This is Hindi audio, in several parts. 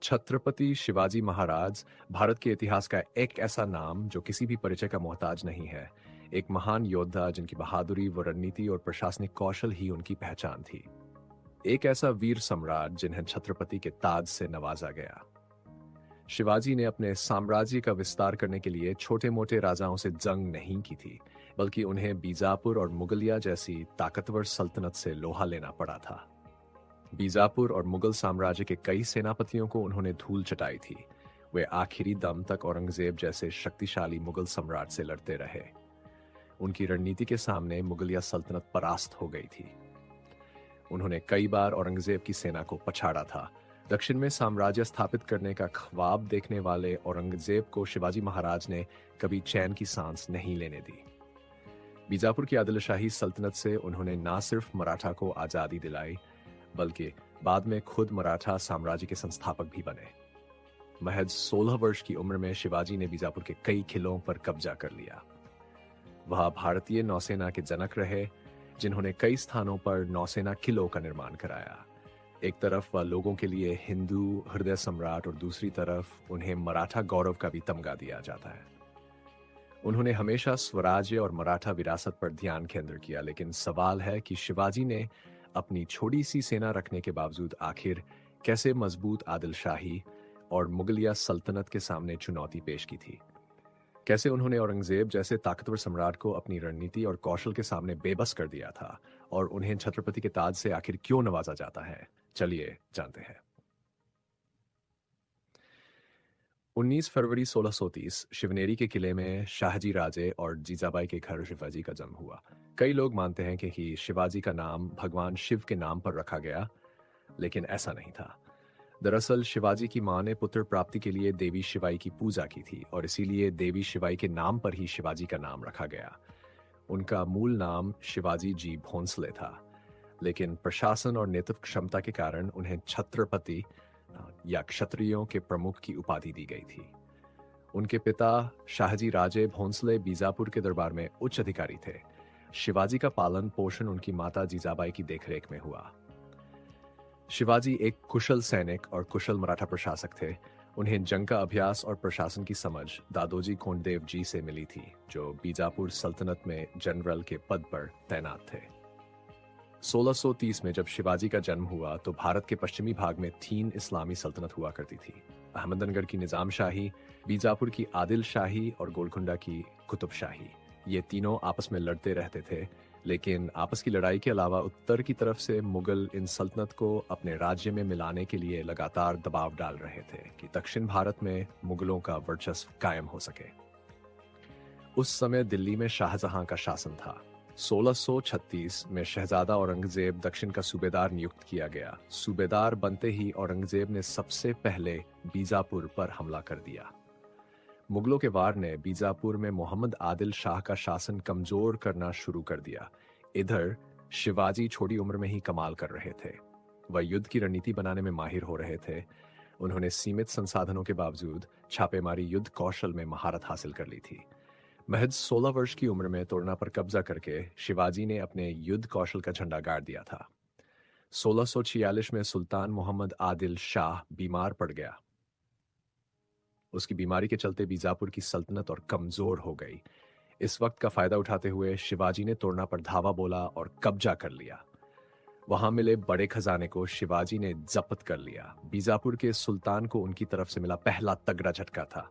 छत्रपति शिवाजी महाराज भारत के इतिहास का एक ऐसा नाम जो किसी भी परिचय का मोहताज नहीं है। एक महान योद्धा जिनकी बहादुरी व रणनीति और प्रशासनिक कौशल ही उनकी पहचान थी। एक ऐसा वीर सम्राट जिन्हें छत्रपति के ताज से नवाजा गया। शिवाजी ने अपने साम्राज्य का विस्तार करने के लिए छोटे मोटे राजाओं से जंग नहीं की थी, बल्कि उन्हें बीजापुर और मुगलिया जैसी ताकतवर सल्तनत से लोहा लेना पड़ा था। बीजापुर और मुगल साम्राज्य के कई सेनापतियों को उन्होंने धूल चटाई थी। वे आखिरी दम तक औरंगजेब जैसे शक्तिशाली मुगल सम्राट से लड़ते रहे। उनकी रणनीति के सामने मुगलिया सल्तनत परास्त हो गई थी। उन्होंने कई बार औरंगजेब की सेना को पछाड़ा था। दक्षिण में साम्राज्य स्थापित करने का ख्वाब देखने वाले औरंगजेब को शिवाजी महाराज ने कभी चैन की सांस नहीं लेने दी। बीजापुर की आदिलशाही सल्तनत से उन्होंने न सिर्फ मराठा को आजादी दिलाई, बल्कि बाद में खुद मराठा साम्राज्य के संस्थापक भी बने। महज 16 वर्ष की उम्र में शिवाजी ने बीजापुर के कई किलों पर कब्जा कर लिया। वह भारतीय नौसेना के जनक रहे, जिन्होंने कई स्थानों पर नौसेना किलों का निर्माण कराया। एक तरफ वह लोगों के लिए हिंदू हृदय सम्राट और दूसरी तरफ उन्हें मराठा गौरव का भी तमगा दिया जाता है। उन्होंने हमेशा स्वराज्य और मराठा विरासत पर ध्यान केंद्रित किया, लेकिन सवाल है कि शिवाजी ने अपनी छोटी सी सेना रखने के बावजूद आखिर कैसे मजबूत आदिलशाही और मुगलिया सल्तनत के सामने चुनौती पेश की थी। कैसे उन्होंने औरंगजेब जैसे ताकतवर सम्राट को अपनी रणनीति और कौशल के सामने बेबस कर दिया था, और उन्हें छत्रपति के ताज से आखिर क्यों नवाजा जाता है, चलिए जानते हैं। 19 फरवरी 1630 शिवनेरी के किले में शाहजी राजे और जीजाबाई के घर शिवाजी का जन्म हुआ। कई लोग मानते हैं कि शिवाजी का नाम भगवान शिव के नाम पर रखा गया, लेकिन ऐसा नहीं था। दरअसल शिवाजी की मां ने पुत्र प्राप्ति के लिए देवी शिवाई की पूजा की थी, और इसीलिए देवी शिवाई के नाम पर ही शिवाजी का नाम रखा गया। उनका मूल नाम शिवाजी जी भोंसले था, लेकिन प्रशासन और नेतृत्व क्षमता के कारण उन्हें छत्रपति या क्षत्रियों के प्रमुख की उपाधि दी गई थी। उनके पिता शाहजी राजे भोंसले बीजापुर के दरबार में उच्च अधिकारी थे। शिवाजी का पालन पोषण उनकी माता जीजाबाई की देखरेख में हुआ। शिवाजी एक कुशल सैनिक और कुशल मराठा प्रशासक थे। उन्हें जंग का अभ्यास और प्रशासन की समझ दादोजी कोंडदेव जी से मिली थी, जो बीजापुर सल्तनत में जनरल के पद पर तैनात थे। 1630 में जब शिवाजी का जन्म हुआ तो भारत के पश्चिमी भाग में 3 इस्लामी सल्तनत हुआ करती थी। अहमदनगर की निजाम शाही, बीजापुर की आदिल शाही और गोलकुंडा की कुतुब शाही। ये तीनों आपस में लड़ते रहते थे, लेकिन आपस की लड़ाई के अलावा उत्तर की तरफ से मुगल इन सल्तनत को अपने राज्य में मिलाने के लिए लगातार दबाव डाल रहे थे कि दक्षिण भारत में मुगलों का वर्चस्व कायम हो सके। उस समय दिल्ली में शाहजहां का शासन था। 1636 में शहजादा औरंगजेब दक्षिण का सूबेदार नियुक्त किया गया। सूबेदार बनते ही औरंगजेब ने सबसे पहले बीजापुर पर हमला कर दिया। मुगलों के वार ने बीजापुर में मोहम्मद आदिल शाह का शासन कमजोर करना शुरू कर दिया। इधर शिवाजी छोटी उम्र में ही कमाल कर रहे थे। वह युद्ध की रणनीति बनाने में माहिर हो रहे थे। उन्होंने सीमित संसाधनों के बावजूद छापेमारी युद्ध कौशल में महारत हासिल कर ली थी। महज 16 वर्ष की उम्र में तोरना पर कब्जा करके शिवाजी ने अपने युद्ध कौशल का झंडा गाड़ दिया था। 1646 में सुल्तान मोहम्मद आदिल शाह बीमार पड़ गया। उसकी बीमारी के चलते बीजापुर की सल्तनत और कमजोर हो गई। इस वक्त का फायदा उठाते हुए शिवाजी ने तोरना पर धावा बोला और कब्जा कर लिया। वहां मिले बड़े खजाने को शिवाजी ने जब्त कर लिया। बीजापुर के सुल्तान को उनकी तरफ से मिला पहला तगड़ा झटका था।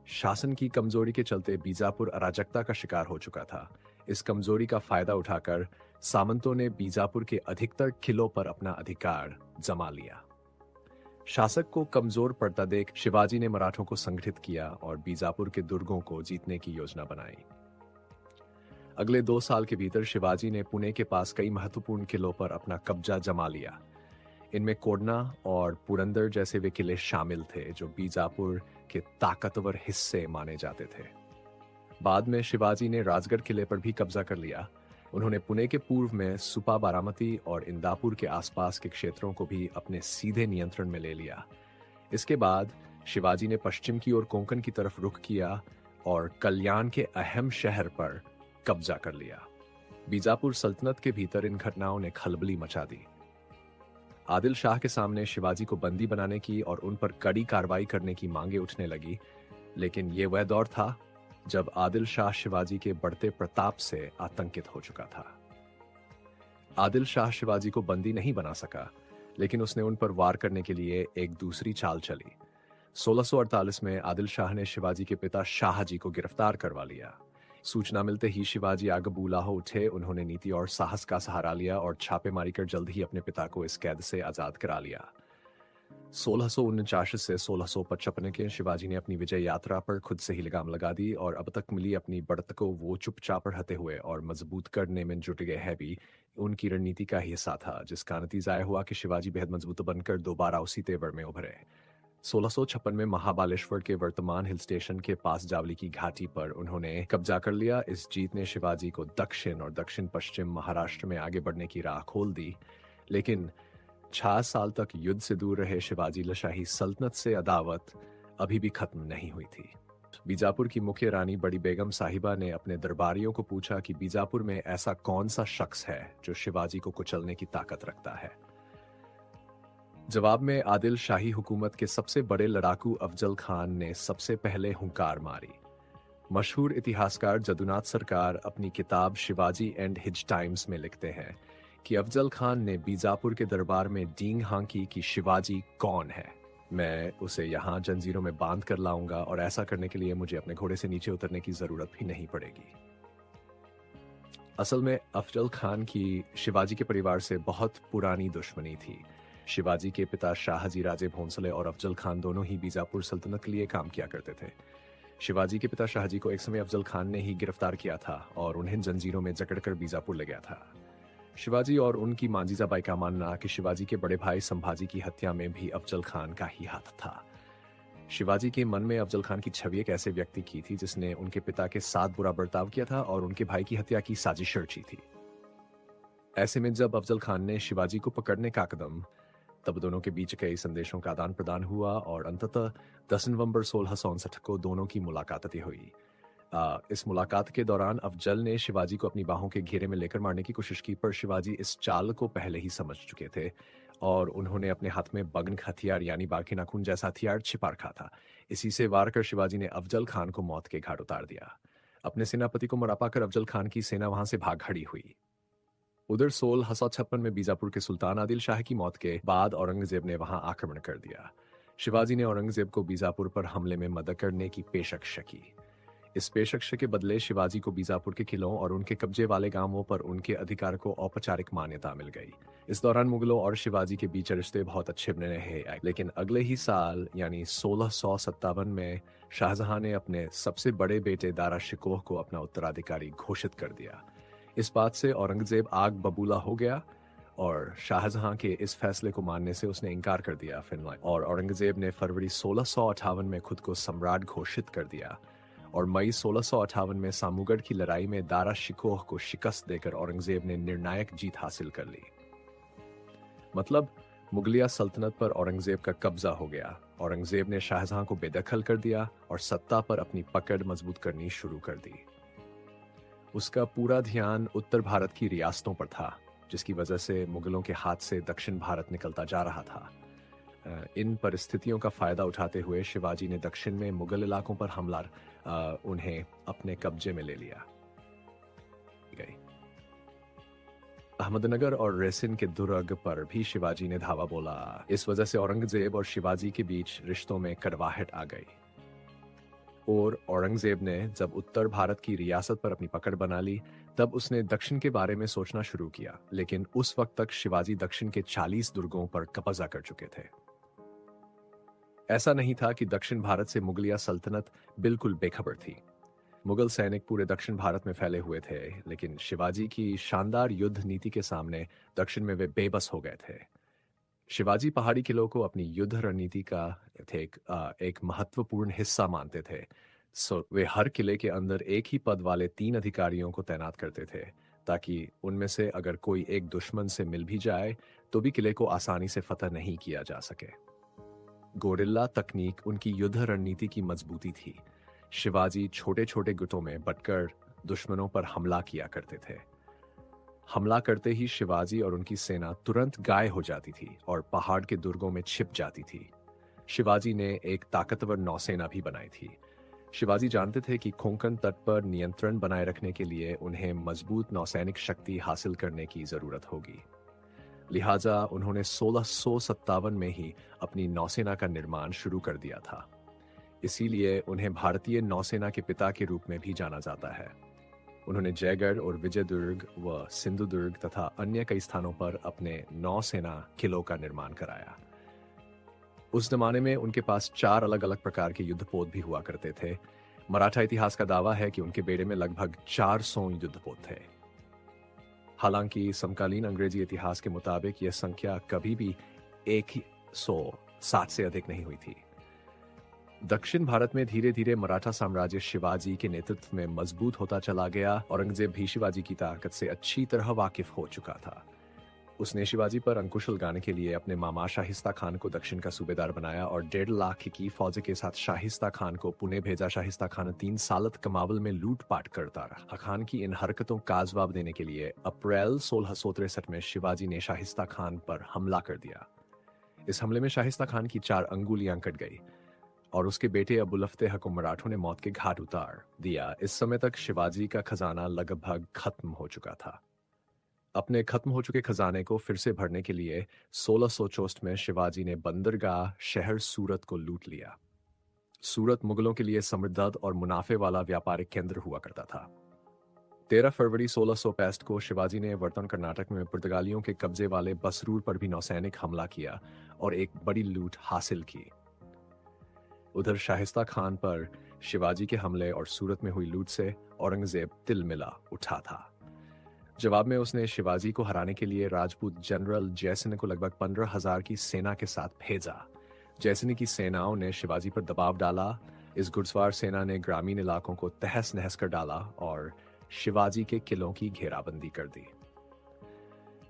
शासन की कमजोरी के चलते बीजापुर अराजकता का शिकार हो चुका था। इस कमजोरी का फायदा उठाकर सामंतों ने बीजापुर के अधिकतर किलों पर अपना अधिकार जमा लिया। शासक को कमजोर पड़ता देख शिवाजी ने मराठों को संगठित किया और बीजापुर के दुर्गों को जीतने की योजना बनाई। अगले 2 साल के भीतर शिवाजी ने पुणे के पास कई महत्वपूर्ण किलों पर अपना कब्जा जमा लिया। इनमें कोडना और पुरंदर जैसे वे किले शामिल थे, जो बीजापुर के ताकतवर हिस्से माने जाते थे। बाद में शिवाजी ने राजगढ़ किले पर भी कब्जा कर लिया। उन्होंने पुणे के पूर्व में सुपा, बारामती और इंदापुर के आसपास के क्षेत्रों को भी अपने सीधे नियंत्रण में ले लिया। इसके बाद शिवाजी ने पश्चिम की ओर कोंकण की तरफ रुख किया और कल्याण के अहम शहर पर कब्जा कर लिया। बीजापुर सल्तनत के भीतर इन घटनाओं ने खलबली मचा दी। आदिल शाह के सामने शिवाजी को बंदी बनाने की और उन पर कड़ी कार्रवाई करने की मांगे उठने लगी, लेकिन ये वह दौर था जब आदिल शाह शिवाजी के बढ़ते प्रताप से आतंकित हो चुका था। आदिल शाह शिवाजी को बंदी नहीं बना सका, लेकिन उसने उन पर वार करने के लिए एक दूसरी चाल चली। 1648 में आदिल शाह ने शिवाजी के पिता शाहजी को गिरफ्तार करवा लिया। सूचना मिलते ही शिवाजी आगबूला हो उठे। उन्होंने नीति और साहस का सहारा लिया और छापेमारी कर जल्द ही अपने पिता को इस कैद से आजाद करा लिया। 1649 से 1655 के शिवाजी ने अपनी विजय यात्रा पर खुद से ही लगाम लगा दी और अब तक मिली अपनी बढ़त को वो चुपचाप रहते हुए और मजबूत करने में जुट गए हैं भी उनकी रणनीति का ही हिस्सा था, जिसका नतीजा यह हुआ कि शिवाजी बेहद मजबूत बनकर दोबारा उसी तेवर में उभरे। 1656 में महाबालेश्वर के वर्तमान हिल स्टेशन के पास जावली की घाटी पर उन्होंने कब्जा कर लिया। इस जीत ने शिवाजी को दक्षिण और दक्षिण पश्चिम महाराष्ट्र में आगे बढ़ने की राह खोल दी, लेकिन 6 साल तक युद्ध से दूर रहे शिवाजी शाही सल्तनत से अदावत अभी भी खत्म नहीं हुई थी। बीजापुर की मुख्य रानी बड़ी बेगम साहिबा ने अपने दरबारियों को पूछा कि बीजापुर में ऐसा कौन सा शख्स है जो शिवाजी को कुचलने की ताकत रखता है। जवाब में आदिल शाही हुकूमत के सबसे बड़े लड़ाकू अफजल खान ने सबसे पहले हुंकार मारी। मशहूर इतिहासकार जदुनाथ सरकार अपनी किताब शिवाजी एंड हिज टाइम्स में लिखते हैं कि अफजल खान ने बीजापुर के दरबार में डींग हांकी कि शिवाजी कौन है। मैं उसे यहाँ जंजीरों में बांध कर लाऊंगा और ऐसा करने के लिए मुझे अपने घोड़े से नीचे उतरने की जरूरत भी नहीं पड़ेगी। असल में अफजल खान की शिवाजी के परिवार से बहुत पुरानी दुश्मनी थी। शिवाजी के पिता शाहजी राजे भोंसले और अफजल खान दोनों ही बीजापुर सल्तनत के लिए काम किया करते थे। शिवाजी के पिता शाहजी को एक समय अफजल खान ने ही गिरफ्तार किया था और उन्हें जंजीरों में जकड़कर बीजापुर ले गया था। शिवाजी और उनकी मां जीजाबाई का मानना कि शिवाजी के बड़े भाई संभाजी की हत्या में भी अफजल खान का ही हाथ था। शिवाजी के मन में अफजल खान की छवि एक ऐसे व्यक्ति की थी जिसने उनके पिता के साथ बुरा बर्ताव किया था और उनके भाई की हत्या की साजिश रची थी। ऐसे में जब अफजल खान ने शिवाजी को पकड़ने का कदम, तब दोनों के बीच कई संदेशों का आदान प्रदान हुआ और अंततः 10 नवंबर 1659 को दोनों की मुलाकात हुई। इस मुलाकात के दौरान अफजल ने शिवाजी को अपनी बाहों के घेरे में लेकर मारने की कोशिश की, पर शिवाजी इस चाल को पहले ही समझ चुके थे और उन्होंने अपने हाथ में बग्न हथियार यानी बाघ के नाखून जैसा हथियार छिपा रखा था। इसी से वार कर शिवाजी ने अफजल खान को मौत के घाट उतार दिया। अपने सेनापति को मरा पाकर अफजल खान की सेना वहां से भाग खड़ी हुई। उधर 1656 में बीजापुर के सुल्तान आदिल शाह की मौत के बाद औरंगजेब ने वहां आक्रमण कर दिया। शिवाजी ने औरंगजेब को बीजापुर पर हमले में मदद करने की पेशकश की। इस पेशकश के बदले शिवाजी को बीजापुर के किलों और उनके कब्जे वाले गांवों पर उनके अधिकार को औपचारिक मान्यता मिल गई। इस दौरान मुगलों और शिवाजी के बीच रिश्ते बहुत अच्छे बने रहे, लेकिन अगले ही साल यानी 1657 में शाहजहां ने अपने सबसे बड़े बेटे दारा शिकोह को अपना उत्तराधिकारी घोषित कर दिया। इस बात से औरंगजेब आग बबूला हो गया और शाहजहां के इस फैसले को मानने से उसने इनकार कर दिया और औरंगजेब ने फरवरी 1658 में खुद को सम्राट घोषित कर दिया और मई 1658 में सामूगढ़ की लड़ाई में दारा शिकोह को शिकस्त देकर औरंगजेब ने निर्णायक जीत हासिल कर ली। मतलब मुगलिया सल्तनत पर औरंगजेब का कब्जा हो गया। औरंगजेब ने शाहजहां को बेदखल कर दिया और सत्ता पर अपनी पकड़ मजबूत करनी शुरू कर दी। उसका पूरा ध्यान उत्तर भारत की रियासतों पर था, जिसकी वजह से मुगलों के हाथ से दक्षिण भारत निकलता जा रहा था। इन परिस्थितियों का फायदा उठाते हुए शिवाजी ने दक्षिण में मुगल इलाकों पर हमला उन्हें अपने कब्जे में ले लिया। अहमदनगर और रेसिन के दुर्ग पर भी शिवाजी ने धावा बोला। इस वजह से औरंगजेब और शिवाजी के बीच रिश्तों में कड़वाहट आ गई और औरंगजेब ने जब उत्तर भारत की रियासत पर अपनी पकड़ बना ली, तब उसने दक्षिण के बारे में सोचना शुरू किया। लेकिन उस वक्त तक शिवाजी दक्षिण के 40 दुर्गों पर कब्जा कर चुके थे। ऐसा नहीं था कि दक्षिण भारत से मुगलिया सल्तनत बिल्कुल बेखबर थी। मुगल सैनिक पूरे दक्षिण भारत में फैले हुए थे, लेकिन शिवाजी की शानदार युद्ध नीति के सामने दक्षिण में वे बेबस हो गए थे। शिवाजी पहाड़ी किलों को अपनी युद्ध रणनीति का एक महत्वपूर्ण हिस्सा मानते थे। वे हर किले के अंदर एक ही पद वाले 3 अधिकारियों को तैनात करते थे, ताकि उनमें से अगर कोई एक दुश्मन से मिल भी जाए तो भी किले को आसानी से फतह नहीं किया जा सके। गोरिल्ला तकनीक उनकी युद्ध रणनीति की मजबूती थी। शिवाजी छोटे छोटे गुटों में बटकर दुश्मनों पर हमला किया करते थे। हमला करते ही शिवाजी और उनकी सेना तुरंत गायब हो जाती थी और पहाड़ के दुर्गों में छिप जाती थी। शिवाजी ने एक ताकतवर नौसेना भी बनाई थी। शिवाजी जानते थे कि कोंकण तट पर नियंत्रण बनाए रखने के लिए उन्हें मजबूत नौसैनिक शक्ति हासिल करने की जरूरत होगी। लिहाजा उन्होंने 1657 में ही अपनी नौसेना का निर्माण शुरू कर दिया था। इसीलिए उन्हें भारतीय नौसेना के पिता के रूप में भी जाना जाता है। उन्होंने जयगढ़ और विजयदुर्ग व सिंधुदुर्ग तथा अन्य कई स्थानों पर अपने नौसेना किलों का निर्माण कराया। उस जमाने में उनके पास 4 अलग-अलग प्रकार के युद्धपोत भी हुआ करते थे। मराठा इतिहास का दावा है कि उनके बेड़े में लगभग 400 युद्धपोत थे। हालांकि समकालीन अंग्रेजी इतिहास के मुताबिक यह संख्या कभी भी 160 से अधिक नहीं हुई थी। दक्षिण भारत में धीरे धीरे मराठा साम्राज्य शिवाजी के नेतृत्व में मजबूत होता चला गया। औरंगजेब भी शिवाजी की ताकत से अच्छी तरह वाकिफ हो चुका था। उसने शिवाजी पर अंकुश लगाने के लिए अपने मामा शाहिस्ता खान को दक्षिण का सूबेदार बनाया और 1.5 लाख की फौज के साथ शाहिस्ता खान को पुणे भेजा। शाहिस्ता खान 3 सालत कमावल में लूटपाट करता रहा। खान की इन हरकतों का जवाब देने के लिए अप्रैल 1663 में शिवाजी ने शाहिस्ता खान पर हमला कर दिया। इस हमले में शाहिस्ता खान की 4 अंगुलियां कट गई और उसके बेटे अबुलफ्तेह को मराठों ने मौत के घाट उतार दिया। इस समय तक शिवाजी का खजाना लगभग खत्म हो चुका था। अपने खत्म हो चुके खजाने को फिर से भरने के लिए 1664 में शिवाजी ने बंदरगाह शहर सूरत को लूट लिया। सूरत मुगलों के लिए समृद्ध और मुनाफे वाला व्यापारिक केंद्र हुआ करता था। 13 फरवरी 1665 को शिवाजी ने वर्तमान कर्नाटक में पुर्तगालियों के कब्जे वाले बसरूर पर भी नौसैनिक हमला किया और एक बड़ी लूट हासिल की। उधर शाहिस्ता खान पर शिवाजी के हमले और सूरत में हुई लूट से औरंगजेब तिलमिला उठा था। जवाब में उसने शिवाजी को हराने के लिए राजपूत जनरल जयसिंह को लगभग 15,000 की सेना के साथ भेजा। जयसिंह की सेनाओं ने शिवाजी पर दबाव डाला। इस घुड़सवार सेना ने ग्रामीण इलाकों को तहस नहस कर डाला और शिवाजी के किलों की घेराबंदी कर दी।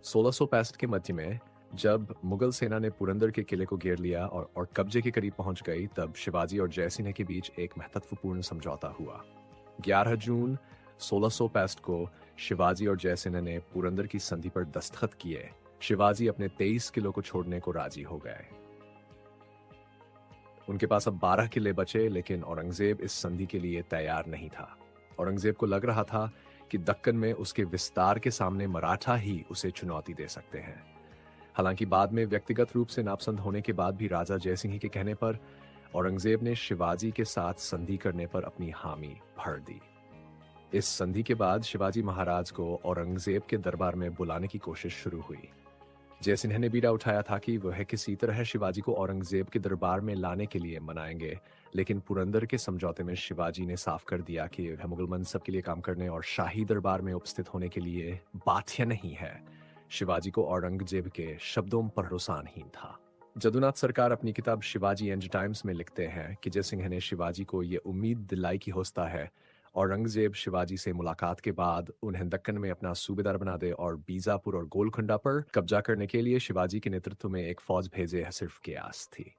1665 के मध्य में जब मुगल सेना ने पुरंदर के किले को घेर लिया और कब्जे के करीब पहुंच गई, तब शिवाजी और जयसिंह के बीच एक महत्वपूर्ण समझौता हुआ। 11 जून 1665 को शिवाजी और जयसिंह ने पुरंदर की संधि पर दस्तखत किए। शिवाजी अपने 23 किलो को छोड़ने को राजी हो गए। उनके पास अब 12 किले बचे, लेकिन औरंगजेब इस संधि के लिए तैयार नहीं था। औरंगजेब को लग रहा था कि दक्कन में उसके विस्तार के सामने मराठा ही उसे चुनौती दे सकते हैं। हालांकि बाद में व्यक्तिगत रूप से नापसंद होने के बाद भी राजा जयसिंह के कहने पर औरंगजेब ने शिवाजी के साथ संधि करने पर अपनी हामी भर दी। इस संधि के बाद शिवाजी महाराज को औरंगजेब के दरबार में बुलाने की कोशिश शुरू हुई। जयसिंह ने बीड़ा उठाया था कि वह किसी तरह शिवाजी को औरंगजेब के दरबार में लाने के लिए मनाएंगे, लेकिन पुरंदर के समझौते में शिवाजी ने साफ कर दिया कि वह मुगल मनसब के लिए काम करने और शाही दरबार में उपस्थित होने के लिए बाध्य नहीं है। शिवाजी को औरंगजेब के शब्दों पर भरोसाहीन था। जदुनाथ सरकार अपनी किताब शिवाजी एंड टाइम्स में लिखते हैं कि जयसिंह ने शिवाजी को यह उम्मीद दिलाई कि होता है औरंगजेब शिवाजी से मुलाकात के बाद उन्हें दक्कन में अपना सूबेदार बना दे और बीजापुर और गोलकुंडा पर कब्जा करने के लिए शिवाजी के नेतृत्व में एक फौज भेजे सिर्फ कियास थी।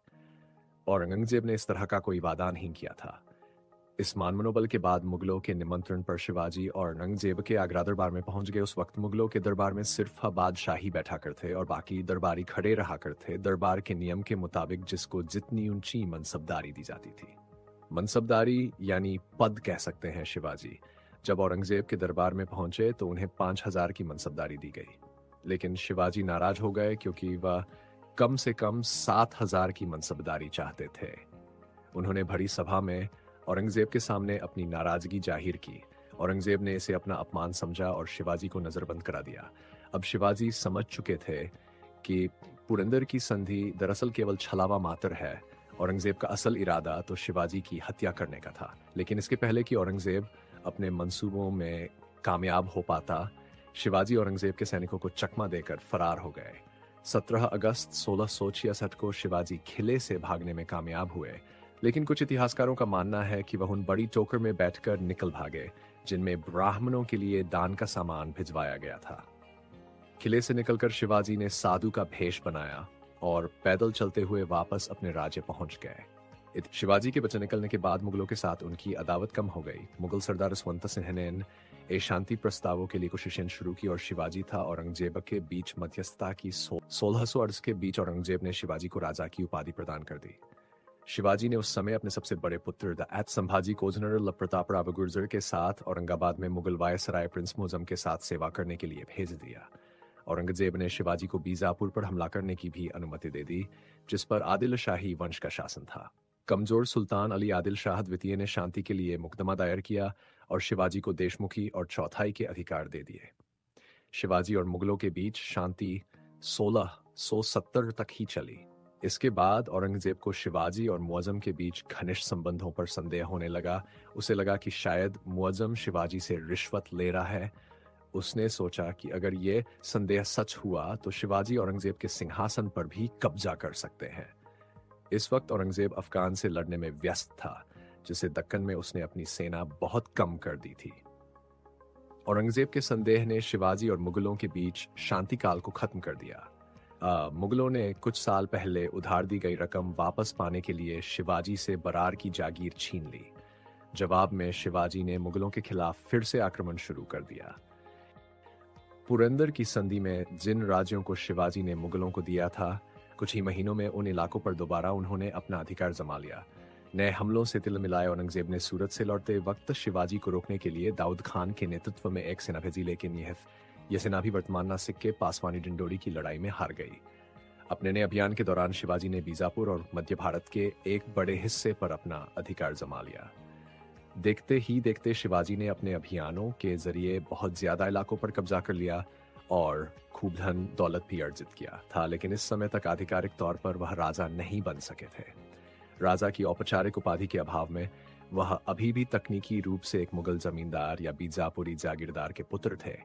औरंगजेब ने इस तरह का कोई वादा नहीं किया था। इस मान मनोबल के बाद मुगलों के निमंत्रण पर शिवाजी और औरंगजेब के आगरा दरबार में पहुंच गए। उस वक्त मुगलों के दरबार में सिर्फ बादशाही बैठा करते और बाकी दरबारी खड़े रहा करते, दरबार के नियम के मुताबिक, जिसको जितनी ऊंची मनसबदारी दी जाती थी। मनसबदारी यानी पद कह सकते हैं। शिवाजी जब औरंगजेब के दरबार में पहुंचे तो उन्हें 5,000 की मनसबदारी दी गई, लेकिन शिवाजी नाराज हो गए क्योंकि वह कम से कम 7,000 की मनसबदारी चाहते थे। उन्होंने भरी सभा में औरंगजेब के सामने अपनी नाराजगी जाहिर की। औरंगजेब ने इसे अपना अपमान समझा और शिवाजी को नजरबंद करा दिया। अब शिवाजी समझ चुके थे कि पुरंदर की संधि दरअसल केवल छलावा मात्र है। औरंगजेब का असल इरादा तो शिवाजी की हत्या करने का था। लेकिन इसके पहले कि औरंगजेब अपने मंसूबों में कामयाब हो पाता, शिवाजी औरंगजेब के सैनिकों को चकमा देकर फरार हो गए। 17 अगस्त 1666 को शिवाजी किले से भागने में कामयाब हुए, लेकिन कुछ इतिहासकारों का मानना है कि वह उन बड़ी टोकर में बैठकर निकल भागे जिनमें ब्राह्मणों के लिए दान का सामान भिजवाया गया था। किले से निकलकर शिवाजी ने साधु का भेष बनाया और पैदल चलते हुए वापस अपने राज्य पहुंच गए। शिवाजी के बचे निकलने के बाद मुगलों के साथ उनकी अदावत कम हो गई। मुगल सरदार जसवंत सिंह ने ए शांति प्रस्तावों के लिए कोशिशें शुरू की और शिवाजी था औरंगजेब के बीच मध्यस्थता की 1600 के बीच औरंगजेब ने शिवाजी को राजा की उपाधि प्रदान कर दी। शिवाजी ने उस समय अपने सबसे बड़े पुत्र द एट संभाजी को जनरल प्रतापराव गुर्जर के साथ औरंगाबाद में मुगल वायसराय प्रिंस मुअज्जम के साथ सेवा करने के लिए भेज दिया। औरंगजेब ने शिवाजी को बीजापुर पर हमला करने की भी अनुमति दे दी, जिस पर आदिल शाही वंश का शासन था। कमजोर सुल्तान अली आदिल शाह द्वितीय ने शांति के लिए मुकदमा दायर किया और शिवाजी को देशमुखी और चौथाई के अधिकार दे दिए। शिवाजी और मुगलों के बीच शांति 1670 तक ही चली। इसके बाद औरंगजेब को शिवाजी और मुअज्जम के बीच घनिष्ठ संबंधों पर संदेह होने लगा। उसे लगा कि शायद मुअज्जम शिवाजी से रिश्वत ले रहा है। उसने सोचा कि अगर ये संदेह सच हुआ तो शिवाजी औरंगजेब के सिंहासन पर भी कब्जा कर सकते हैं। इस वक्त औरंगजेब अफगान से लड़ने में व्यस्त था, जिसे दक्कन में उसने अपनी सेना बहुत कम कर दी थी। औरंगजेब के संदेह ने शिवाजी और मुगलों के बीच शांति काल को खत्म कर दिया। मुगलों ने कुछ साल पहले उधार दी गई रकम वापस पाने के लिए शिवाजी से बरार की जागीर छीन ली। जवाब में शिवाजी ने मुगलों के खिलाफ फिर से आक्रमण शुरू कर दिया। पुरंदर की संधि में जिन राज्यों को शिवाजी ने मुगलों को दिया था, कुछ ही महीनों में उन इलाकों पर दोबारा उन्होंने अपना अधिकार जमा लिया। नए हमलों से तिल मिलाए औरंगजेब ने सूरत से लौटते वक्त शिवाजी को रोकने के लिए दाऊद खान के नेतृत्व में एक सेना भेजी, लेकिन यह सेना भी वर्तमान नासिक के पासवानी डिंडोरी की लड़ाई में हार गई। अपने नए अभियान के दौरान शिवाजी ने बीजापुर और मध्य भारत के एक बड़े हिस्से पर अपना अधिकार जमा लिया। देखते ही देखते शिवाजी ने अपने अभियानों के जरिए बहुत ज्यादा इलाकों पर कब्जा कर लिया और खूब धन दौलत भी अर्जित किया था, लेकिन इस समय तक आधिकारिक तौर पर वह राजा नहीं बन सके थे। राजा की औपचारिक उपाधि के अभाव में वह अभी भी तकनीकी रूप से एक मुगल जमींदार या बीजापुरी जागीरदार के पुत्र थे।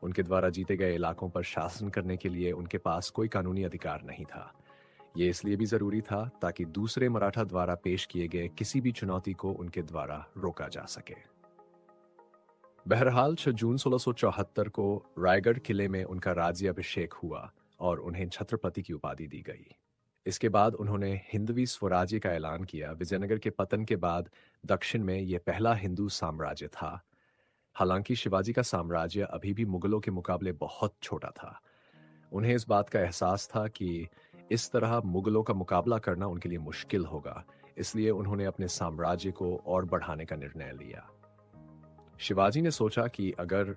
उनके द्वारा जीते गए इलाकों पर शासन करने के लिए उनके पास कोई कानूनी अधिकार नहीं था। ये इसलिए भी जरूरी था ताकि दूसरे मराठा द्वारा पेश किए गए किसी भी चुनौती को उनके द्वारा रोका जा सके। बहरहाल 6 जून 1674 को रायगढ़ किले में उनका राज्याभिषेक हुआ और उन्हें छत्रपति की उपाधि दी गई। इसके बाद उन्होंने हिंदवी स्वराज्य का ऐलान किया। विजयनगर के पतन के बाद दक्षिण में यह पहला हिंदू साम्राज्य था। हालांकि शिवाजी का साम्राज्य अभी भी मुगलों के मुकाबले बहुत छोटा था। उन्हें इस बात का एहसास था कि इस तरह मुगलों का मुकाबला करना उनके लिए मुश्किल होगा, इसलिए उन्होंने अपने साम्राज्य को और बढ़ाने का निर्णय लिया। शिवाजी ने सोचा कि अगर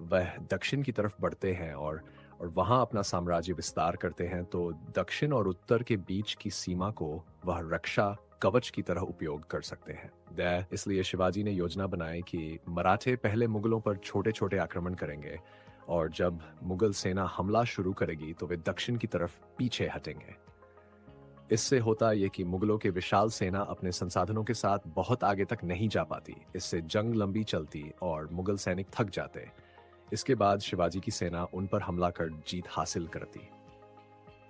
वह दक्षिण की तरफ बढ़ते हैं और वहां अपना साम्राज्य विस्तार करते हैं तो दक्षिण और उत्तर के बीच की सीमा को वह रक्षा कवच की तरह उपयोग कर सकते हैं। इसलिए शिवाजी ने योजना बनाई कि मराठे पहले मुगलों पर छोटे छोटे आक्रमण करेंगे और जब मुगल सेना हमला शुरू करेगी तो वे दक्षिण की तरफ पीछे हटेंगे। इससे होता यह कि मुगलों के विशाल सेना अपने संसाधनों के साथ बहुत आगे तक नहीं जा पाती। इससे जंग लंबी चलती और मुगल सैनिक थक जाते। इसके बाद शिवाजी की सेना उन पर हमला कर जीत हासिल करती।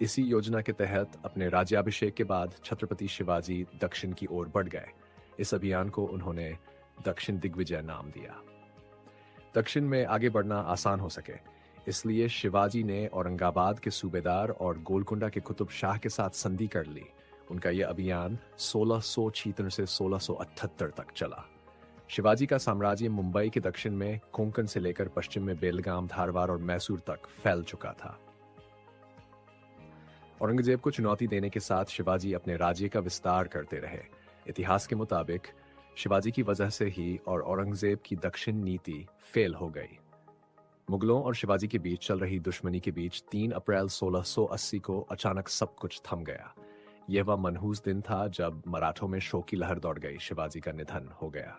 इसी योजना के तहत अपने राज्याभिषेक के बाद छत्रपति शिवाजी दक्षिण की ओर बढ़ गए। इस अभियान को उन्होंने दक्षिण दिग्विजय नाम दिया। दक्षिण में आगे बढ़ना आसान हो सके, इसलिए शिवाजी ने औरंगाबाद के सूबेदार और गोलकुंडा के कुतुब शाह के साथ संधि कर ली। उनका यह अभियान 1676 से 1678 तक चला। शिवाजी का साम्राज्य मुंबई के दक्षिण में कोंकण से लेकर पश्चिम में बेलगाम, धारवाड़ और मैसूर तक फैल चुका था। औरंगजेब को चुनौती देने के साथ शिवाजी अपने राज्य का विस्तार करते रहे। इतिहास के मुताबिक शिवाजी की वजह से ही और औरंगजेब की दक्षिण नीति फेल हो गई। मुगलों और शिवाजी के बीच चल रही दुश्मनी के बीच 3 अप्रैल 1680 को अचानक सब कुछ थम गया। यह वह मनहूस दिन था जब मराठों में शोक की लहर दौड़ गई। शिवाजी का निधन हो गया,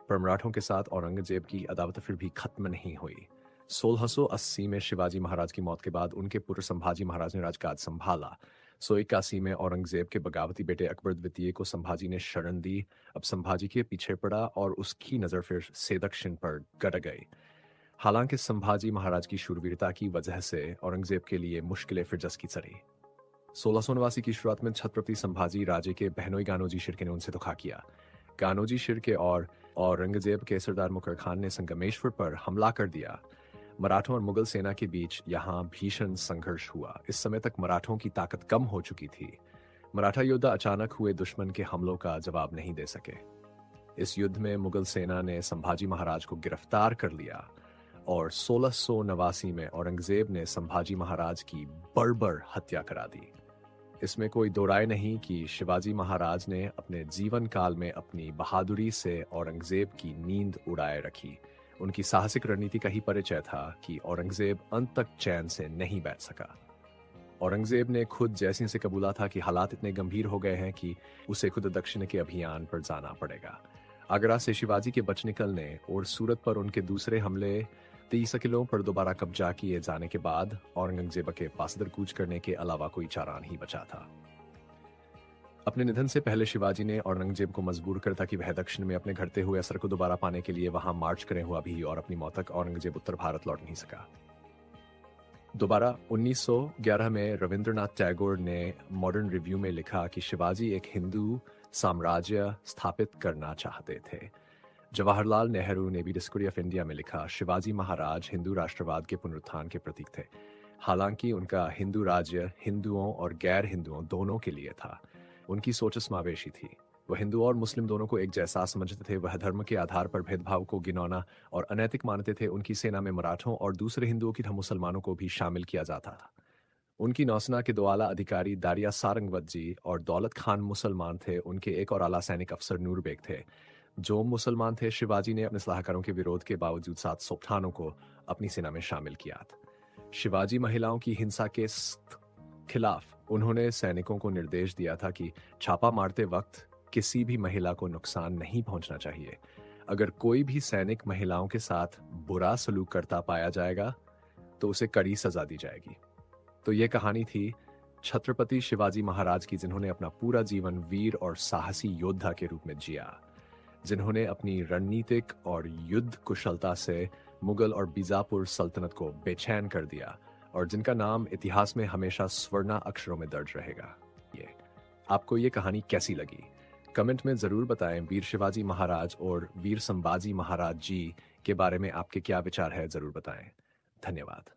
पर मराठों के साथ औरंगजेब की अदावत फिर भी खत्म नहीं हुई। 1680 में शिवाजी महाराज की मौत के बाद उनके पुत्र संभाजी महाराज ने राजकाज संभाला। 1681 में औरंगजेब के बगावती बेटे अकबर द्वितीय को संभाजी ने शरण दी। अब संभाजी के पीछे पड़ा और उसकी नजर फिर से दक्षिण पर गड़ गई। हालांकि संभाजी महाराज की शूरवीरता की वजह से औरंगजेब के लिए मुश्किलें फिर जस की चढ़ी। 1689 की शुरुआत में छत्रपति संभाजी राजे के बहनोई गानोजी शिर्के ने उनसे धोखा किया। गानोजी शिर्के और औरंगजेब के सरदार मुकर खान ने संगमेश्वर पर हमला कर दिया। मराठों और मुगल सेना के बीच यहां भीषण संघर्ष हुआ। इस समय तक मराठों की ताकत कम हो चुकी थी। मराठा योद्धा अचानक हुए दुश्मन के हमलों का जवाब नहीं दे सके। इस युद्ध में मुगल सेना ने संभाजी महाराज को गिरफ्तार कर लिया और 1689 में औरंगजेब ने संभाजी महाराज की बर्बर हत्या करा दी। इसमें कोई दो राय नहीं कि शिवाजी महाराज ने अपने जीवन काल में अपनी बहादुरी से औरंगजेब की नींद उड़ाए रखी। उनकी साहसिक रणनीति का ही परिचय था कि औरंगजेब अंत तक चैन से नहीं बैठ सका। औरंगजेब ने खुद जयसिंह से कबूला था कि हालात इतने गंभीर हो गए हैं कि उसे खुद दक्षिण के अभियान पर जाना पड़ेगा। आगरा से शिवाजी के बच निकलने और सूरत पर उनके दूसरे हमले 30 किलों पर दोबारा कब्जा किए जाने के बाद औरंगजेब के पास दरकूच करने के अलावा कोई चारा नहीं बचा था। अपने निधन से पहले शिवाजी ने औरंगजेब को मजबूर करता कि वह दक्षिण में अपने घटते हुए असर को दोबारा पाने के लिए वहां मार्च करें हुआ भी और अपनी मौत तक औरंगजेब उत्तर भारत लौट नहीं सका। दोबारा 1911 में रविंद्रनाथ टैगोर ने मॉडर्न रिव्यू में लिखा कि शिवाजी एक हिंदू साम्राज्य स्थापित करना चाहते थे। जवाहरलाल नेहरू ने भी डिस्कवरी ऑफ इंडिया में लिखा, शिवाजी महाराज हिंदू राष्ट्रवाद के पुनरुत्थान के प्रतीक थे। हालांकि उनका हिंदू राज्य हिंदुओं और गैर हिंदुओं दोनों के लिए था। उनकी सोच समावेशी थी। वह हिंदू और मुस्लिम दोनों को एक जैसा समझते थे। वह धर्म के आधार पर भेदभाव को घिनौना और अनैतिक मानते थे। उनकी सेना में मराठों और दूसरे हिंदुओं की तरह मुसलमानों को भी शामिल किया जाता था। उनकी नौसेना के दो आला अधिकारी दारिया सारंगवत जी और दौलत खान मुसलमान थे। उनके एक और आला सैनिक अफसर नूर बेग थे जो मुसलमान थे। शिवाजी ने अपने सलाहकारों के विरोध के बावजूद 7 सुल्तानों को अपनी सेना में शामिल किया। शिवाजी महिलाओं की हिंसा के खिलाफ उन्होंने सैनिकों को निर्देश दिया था कि छापा मारते वक्त किसी भी महिला को नुकसान नहीं पहुंचना चाहिए। अगर कोई भी सैनिक महिलाओं के साथ बुरा सलूक करता पाया जाएगा तो उसे कड़ी सजा दी जाएगी। तो ये कहानी थी छत्रपति शिवाजी महाराज की, जिन्होंने अपना पूरा जीवन वीर और साहसी योद्धा के रूप में जिया, जिन्होंने अपनी रणनीतिक और युद्ध कुशलता से मुगल और बीजापुर सल्तनत को बेचैन कर दिया और जिनका नाम इतिहास में हमेशा स्वर्ण अक्षरों में दर्ज रहेगा। ये आपको ये कहानी कैसी लगी? कमेंट में जरूर बताएं। वीर शिवाजी महाराज और वीर संभाजी महाराज जी के बारे में आपके क्या विचार है, जरूर बताएं। धन्यवाद।